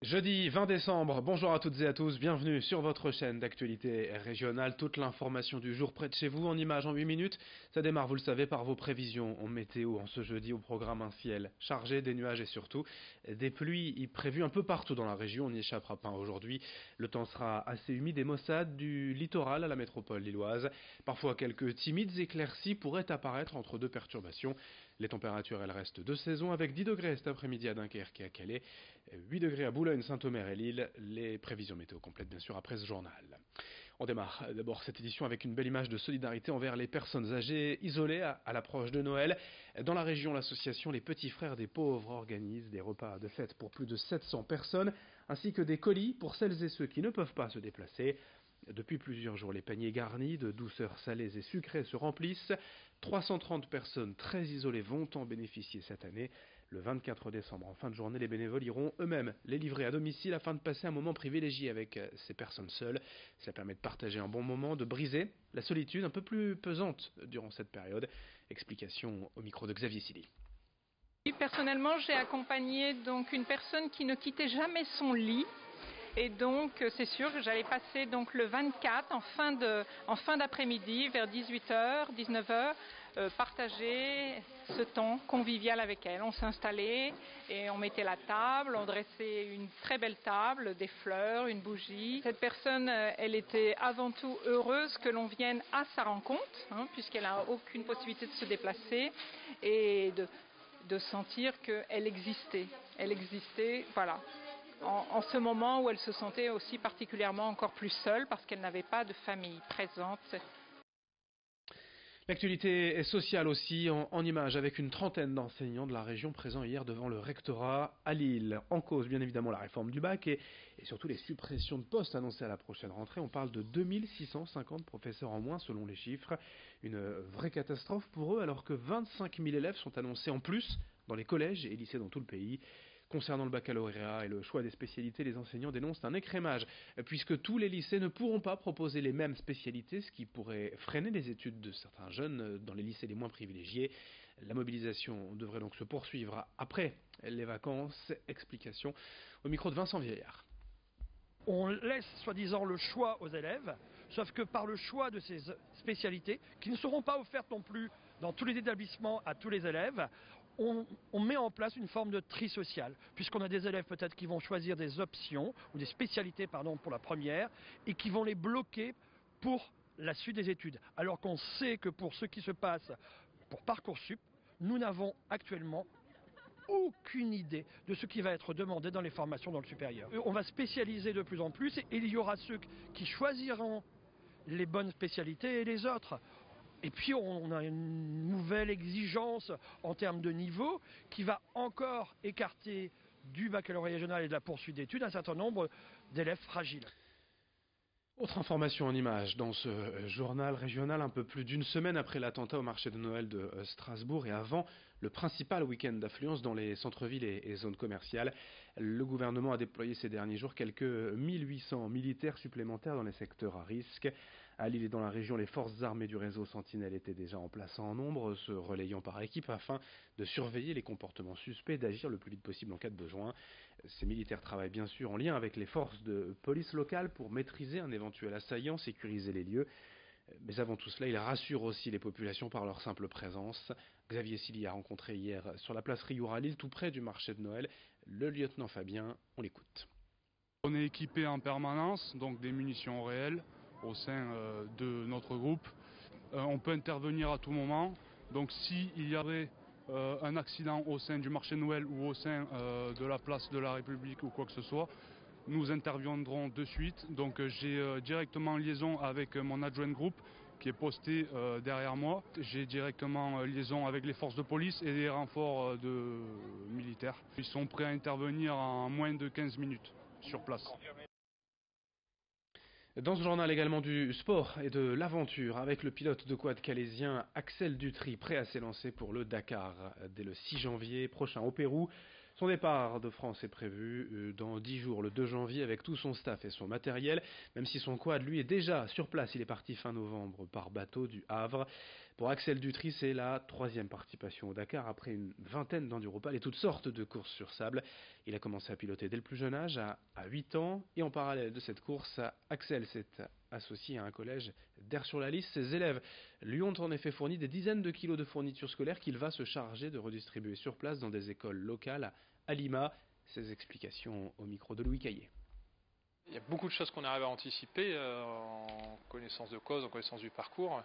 Jeudi 20 décembre, bonjour à toutes et à tous, bienvenue sur votre chaîne d'actualité régionale. Toute l'information du jour près de chez vous en images en 8 minutes. Ça démarre, vous le savez, par vos prévisions en météo en ce jeudi au programme un ciel chargé, des nuages et surtout des pluies prévues un peu partout dans la région. On n'y échappera pas aujourd'hui. Le temps sera assez humide et maussade du littoral à la métropole lilloise. Parfois quelques timides éclaircies pourraient apparaître entre deux perturbations. Les températures, elles restent de saison avec 10 degrés cet après-midi à Dunkerque et à Calais, 8 degrés à Boulogne, Saint-Omer et Lille. Les prévisions météo complètes bien sûr après ce journal. On démarre d'abord cette édition avec une belle image de solidarité envers les personnes âgées isolées à l'approche de Noël. Dans la région, l'association Les Petits Frères des Pauvres organise des repas de fête pour plus de 700 personnes, ainsi que des colis pour celles et ceux qui ne peuvent pas se déplacer. Depuis plusieurs jours, les paniers garnis de douceurs salées et sucrées se remplissent. 330 personnes très isolées vont en bénéficier cette année. Le 24 décembre, en fin de journée, les bénévoles iront eux-mêmes les livrer à domicile afin de passer un moment privilégié avec ces personnes seules. Cela permet de partager un bon moment, de briser la solitude un peu plus pesante durant cette période. Explication au micro de Xavier Silly. Personnellement, j'ai accompagné donc une personne qui ne quittait jamais son lit. Et donc, c'est sûr que j'allais passer donc le 24 en fin d'après-midi, vers 18h, 19h, partager ce temps convivial avec elle. On s'installait et on mettait la table, on dressait une très belle table, des fleurs, une bougie. Cette personne, elle était avant tout heureuse que l'on vienne à sa rencontre, puisqu'elle n'a aucune possibilité de se déplacer et de sentir qu'elle existait. Elle existait, voilà. En ce moment où elle se sentait aussi particulièrement encore plus seule parce qu'elle n'avait pas de famille présente. L'actualité est sociale aussi en images avec une trentaine d'enseignants de la région présents hier devant le rectorat à Lille. En cause bien évidemment la réforme du bac et surtout les suppressions de postes annoncées à la prochaine rentrée. On parle de 2650 professeurs en moins selon les chiffres. Une vraie catastrophe pour eux alors que 25 000 élèves sont annoncés en plus dans les collèges et lycées dans tout le pays. Concernant le baccalauréat et le choix des spécialités, les enseignants dénoncent un écrémage, puisque tous les lycées ne pourront pas proposer les mêmes spécialités, ce qui pourrait freiner les études de certains jeunes dans les lycées les moins privilégiés. La mobilisation devrait donc se poursuivre après les vacances. Explication au micro de Vincent Vieillard. On laisse soi-disant le choix aux élèves, sauf que par le choix de ces spécialités, qui ne seront pas offertes non plus dans tous les établissements à tous les élèves, on met en place une forme de tri social, puisqu'on a des élèves peut-être qui vont choisir des options, ou des spécialités pardon, pour la première, et qui vont les bloquer pour la suite des études. Alors qu'on sait que pour ce qui se passe pour Parcoursup, nous n'avons actuellement aucune idée de ce qui va être demandé dans les formations dans le supérieur. On va spécialiser de plus en plus et il y aura ceux qui choisiront les bonnes spécialités et les autres. Et puis on a une nouvelle exigence en termes de niveau qui va encore écarter du baccalauréat régional et de la poursuite d'études un certain nombre d'élèves fragiles. Autre information en images dans ce journal régional un peu plus d'une semaine après l'attentat au marché de Noël de Strasbourg et avant le principal week-end d'affluence dans les centres-villes et zones commerciales. Le gouvernement a déployé ces derniers jours quelques 1800 militaires supplémentaires dans les secteurs à risque. À Lille et dans la région, les forces armées du réseau Sentinelle étaient déjà en place en nombre, se relayant par équipe afin de surveiller les comportements suspects et d'agir le plus vite possible en cas de besoin. Ces militaires travaillent bien sûr en lien avec les forces de police locales pour maîtriser un éventuel assaillant, sécuriser les lieux. Mais avant tout cela, ils rassurent aussi les populations par leur simple présence. Xavier Silly a rencontré hier sur la place Riour à Lille, tout près du marché de Noël, le lieutenant Fabien. On l'écoute. On est équipé en permanence, donc des munitions réelles au sein de notre groupe. On peut intervenir à tout moment. Donc s'il y avait un accident au sein du marché de Noël ou au sein de la place de la République ou quoi que ce soit, nous interviendrons de suite. Donc j'ai directement liaison avec mon adjoint de groupe qui est posté derrière moi. J'ai directement liaison avec les forces de police et les renforts de militaires. Ils sont prêts à intervenir en moins de 15 minutes sur place. Dans ce journal également du sport et de l'aventure avec le pilote de quad calaisien Axel Dutry prêt à s'élancer pour le Dakar dès le 6 janvier prochain au Pérou. Son départ de France est prévu dans 10 jours, le 2 janvier, avec tout son staff et son matériel, même si son quad, lui, est déjà sur place. Il est parti fin novembre par bateau du Havre. Pour Axel Dutry, c'est la 3e participation au Dakar après une vingtaine d'enduropales et toutes sortes de courses sur sable. Il a commencé à piloter dès le plus jeune âge, à 8 ans, et en parallèle de cette course, Axel s'est associé à un collège d'Aire-sur-la-Lys. Ses élèves lui ont en effet fourni des dizaines de kilos de fournitures scolaires qu'il va se charger de redistribuer sur place dans des écoles locales à Lima. Ses explications au micro de Louis Caillé. Il y a beaucoup de choses qu'on arrive à anticiper en connaissance de cause, en connaissance du parcours.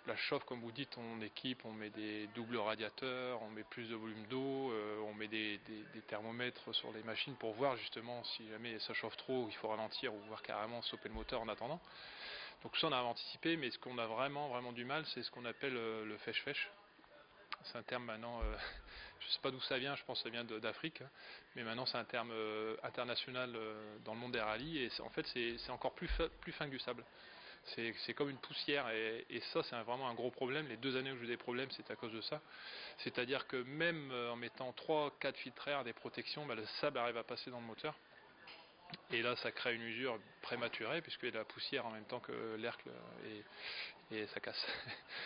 La chauffe, comme vous dites, on équipe, on met des doubles radiateurs, on met plus de volume d'eau, on met des thermomètres sur les machines pour voir justement si jamais ça chauffe trop, il faut ralentir ou voir carrément stopper le moteur en attendant. Donc tout ça on a anticipé, mais ce qu'on a vraiment du mal, c'est ce qu'on appelle le fèche-fèche. C'est un terme maintenant, je ne sais pas d'où ça vient, je pense que ça vient d'Afrique, mais maintenant c'est un terme international dans le monde des rallyes, et en fait c'est encore plus fin que du sable. C'est comme une poussière, et ça c'est vraiment un gros problème. Les 2 années où j'ai eu des problèmes, c'est à cause de ça. C'est-à-dire que même en mettant 3-4 filtres air, des protections, le sable arrive à passer dans le moteur. Et là, ça crée une usure prématurée, puisqu'il y a de la poussière en même temps que l'air, et ça casse.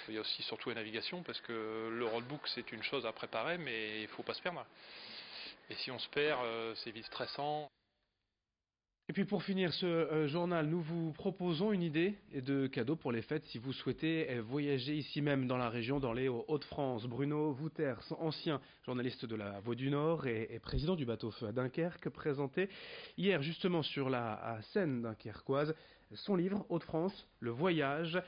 Il y a aussi surtout la navigation, parce que le roadbook, c'est une chose à préparer, mais il ne faut pas se perdre. Et si on se perd, c'est vite stressant. Et puis pour finir ce journal, nous vous proposons une idée de cadeau pour les fêtes si vous souhaitez voyager ici même dans la région, dans les Hauts-de-France. Bruno Wouters, ancien journaliste de la Voix du Nord et président du bateau-feu à Dunkerque, présentait hier justement sur la scène dunkerquoise son livre Hauts-de-France, le voyage.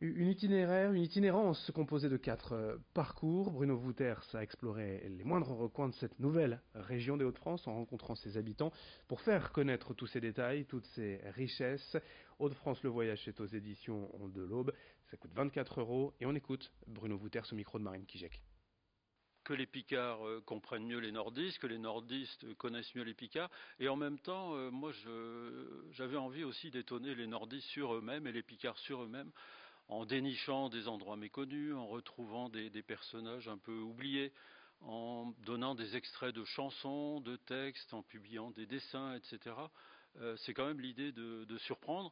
Une itinérance composée de 4 parcours. Bruno Wouters a exploré les moindres recoins de cette nouvelle région des Hauts-de-France en rencontrant ses habitants pour faire connaître tous ces détails, toutes ces richesses. Hauts-de-France, le voyage, c'est aux éditions de l'Aube. Ça coûte 24 € et on écoute Bruno Wouters au micro de Marine Kijek. Que les Picards comprennent mieux les nordistes, que les nordistes connaissent mieux les Picards. Et en même temps, moi, j'avais envie aussi d'étonner les nordistes sur eux-mêmes et les Picards sur eux-mêmes, en dénichant des endroits méconnus, en retrouvant des personnages un peu oubliés, en donnant des extraits de chansons, de textes, en publiant des dessins, etc. C'est quand même l'idée de surprendre.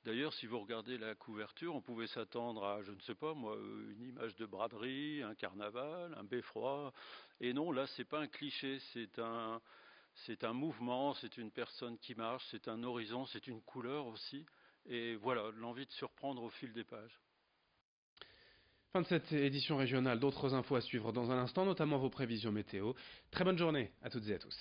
D'ailleurs, si vous regardez la couverture, on pouvait s'attendre à, je ne sais pas moi, une image de braderie, un carnaval, un beffroi. Et non, là, c'est pas un cliché, c'est un mouvement, c'est une personne qui marche, c'est un horizon, c'est une couleur aussi. Et voilà, l'envie de surprendre au fil des pages. Fin de cette édition régionale, d'autres infos à suivre dans un instant, notamment vos prévisions météo. Très bonne journée à toutes et à tous.